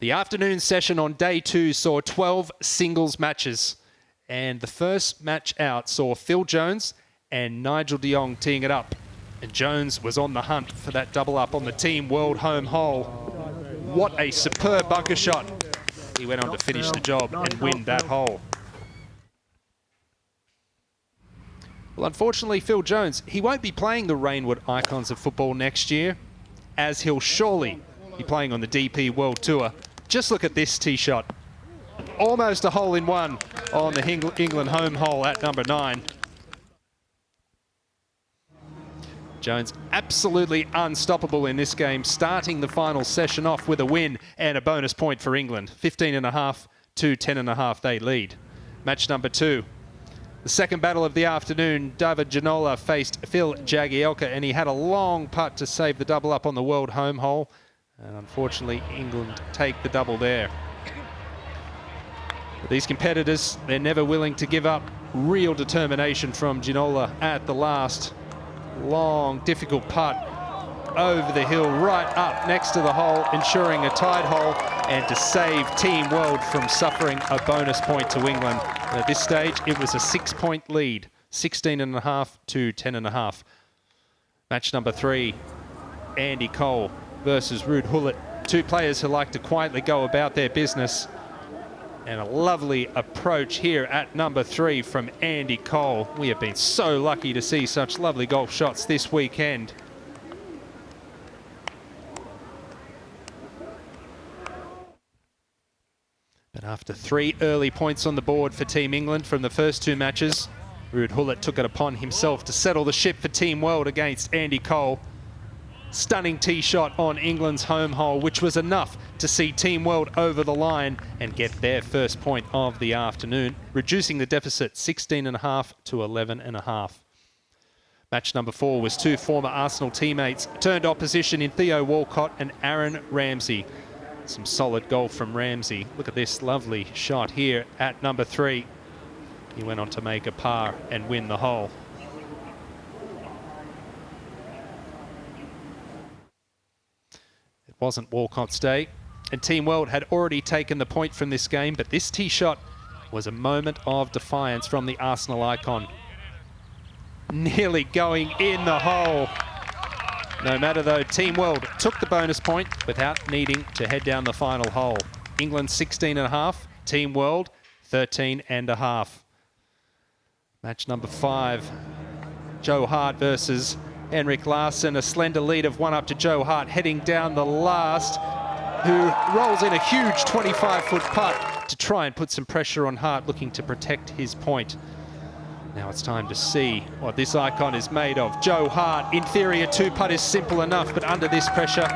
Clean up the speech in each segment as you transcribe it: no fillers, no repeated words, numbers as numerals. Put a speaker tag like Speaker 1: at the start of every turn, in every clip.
Speaker 1: The afternoon session on day 2 saw 12 singles matches. And the first match out saw Phil Jones and Nigel de Jong teeing it up. And Jones was on the hunt for that double up on the Team World home hole. What a superb bunker shot. He went on to finish the job and win that hole. Well, unfortunately, Phil Jones, he won't be playing the Rainwood Icons of Football next year, as he'll surely be playing on the DP World Tour. Just look at this tee shot. Almost a hole-in-one on the England home hole at number 9. Jones absolutely unstoppable in this game, starting the final session off with a win and a bonus point for England. 15.5 to 10.5 they lead. Match number 2. The second battle of the afternoon, David Ginola faced Phil Jagielka, and he had a long putt to save the double up on the world home hole. And unfortunately, England take the double there. But these competitors, they're never willing to give up. Real determination from Ginola at the last. Long, difficult putt over the hill, right up next to the hole, ensuring a tied hole and to save Team World from suffering a bonus point to England. And at this stage, it was a 6-point lead, 16.5 to 10.5. Match number 3, Andy Cole versus Ruud Gullit. Two players who like to quietly go about their business. And a lovely approach here at number 3 from Andy Cole. We have been so lucky to see such lovely golf shots this weekend. But after 3 early points on the board for Team England from the first 2 matches, Ruud Gullit took it upon himself to settle the ship for Team World against Andy Cole. Stunning tee shot on England's home hole, which was enough to see Team World over the line and get their first point of the afternoon, reducing the deficit 16.5 to 11.5. Match number 4 was 2 former Arsenal teammates turned opposition in Theo Walcott and Aaron Ramsey. Some solid golf from Ramsey. Look at this lovely shot here at number 3. He went on to make a par and win the hole. It wasn't Walcott's day, and Team World had already taken the point from this game, but this tee shot was a moment of defiance from the Arsenal icon. Nearly going in the hole. No matter though, Team World took the bonus point without needing to head down the final hole. England 16.5, Team World 13.5. Match number 5, Joe Hart versus Henrik Larsson. A slender lead of 1 up to Joe Hart heading down the last, who rolls in a huge 25-foot putt to try and put some pressure on Hart, looking to protect his point. Now it's time to see what this icon is made of. Joe Hart, in theory, a 2-putt is simple enough, but under this pressure,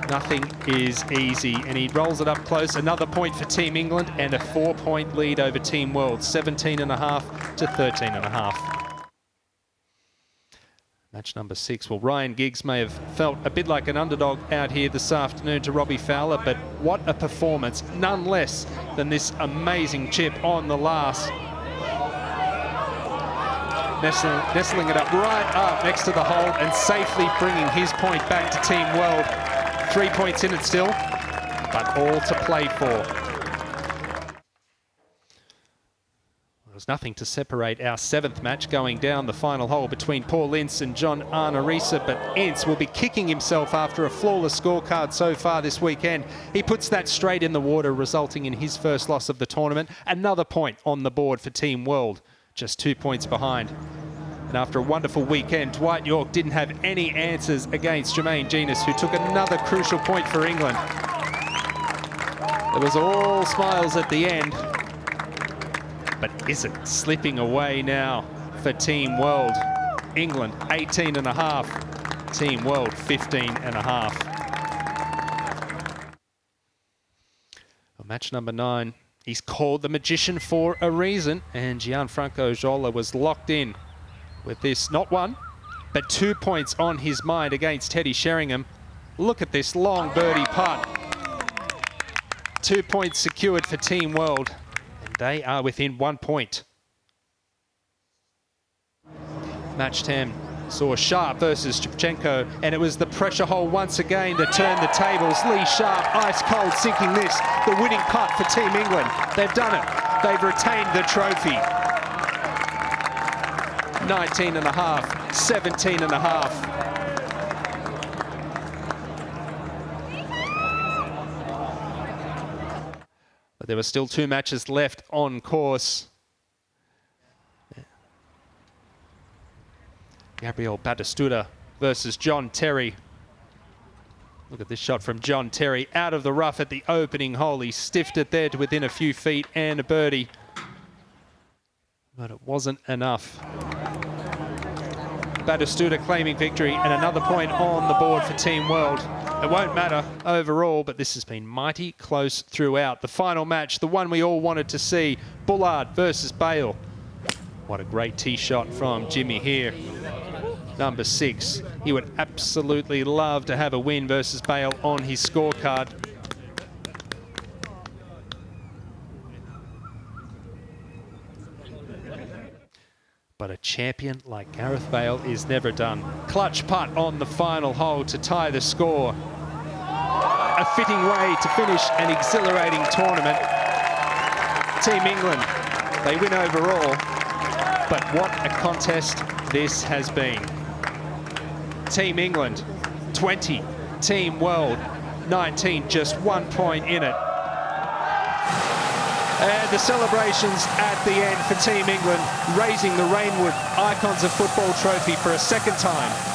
Speaker 1: nothing is easy. And he rolls it up close. Another point for Team England and a 4-point lead over Team World, 17.5 to 13.5. Match number 6. Well, Ryan Giggs may have felt a bit like an underdog out here this afternoon to Robbie Fowler, but what a performance, none less than this amazing chip on the last. Nestling it up right up next to the hole and safely bringing his point back to Team World. 3 points in it still, but all to play for. There was nothing to separate our 7th match going down the final hole between Paul Ince and John Arnorisa, but Ince will be kicking himself after a flawless scorecard so far this weekend. He puts that straight in the water, resulting in his first loss of the tournament. Another point on the board for Team World, just 2 points behind. And after a wonderful weekend, Dwight York didn't have any answers against Jermaine Genus, who took another crucial point for England. It was all smiles at the end. But is it slipping away now for Team World? England 18.5, Team World 15.5. Well, match number 9. He's called the Magician for a reason, and Gianfranco Zola was locked in with this, not 1, but 2 points on his mind against Teddy Sheringham. Look at this long birdie putt. 2 points secured for Team World, and they are within 1 point. Match 10 Saw Sharp versus Shevchenko, and it was the pressure hole once again to turn the tables. Lee Sharp, ice cold, sinking this, the winning putt for Team England. They've done it. They've retained the trophy. 19 and a half, 17 and a half. But there were still 2 matches left on course. Gabriel Batistuta versus John Terry. Look at this shot from John Terry out of the rough at the opening hole. He stiffed it there to within a few feet and a birdie. But it wasn't enough. Batistuta claiming victory and another point on the board for Team World. It won't matter overall, but this has been mighty close throughout. The final match, the one we all wanted to see, Bullard versus Bale. What a great tee shot from Jimmy here. Number 6. He would absolutely love to have a win versus Bale on his scorecard. But a champion like Gareth Bale is never done. Clutch putt on the final hole to tie the score. A fitting way to finish an exhilarating tournament. Team England, they win overall. But what a contest this has been. Team England, 20. Team World, 19. Just 1 point in it. And the celebrations at the end for Team England, raising the Rainwood Icons of Football trophy for a second time.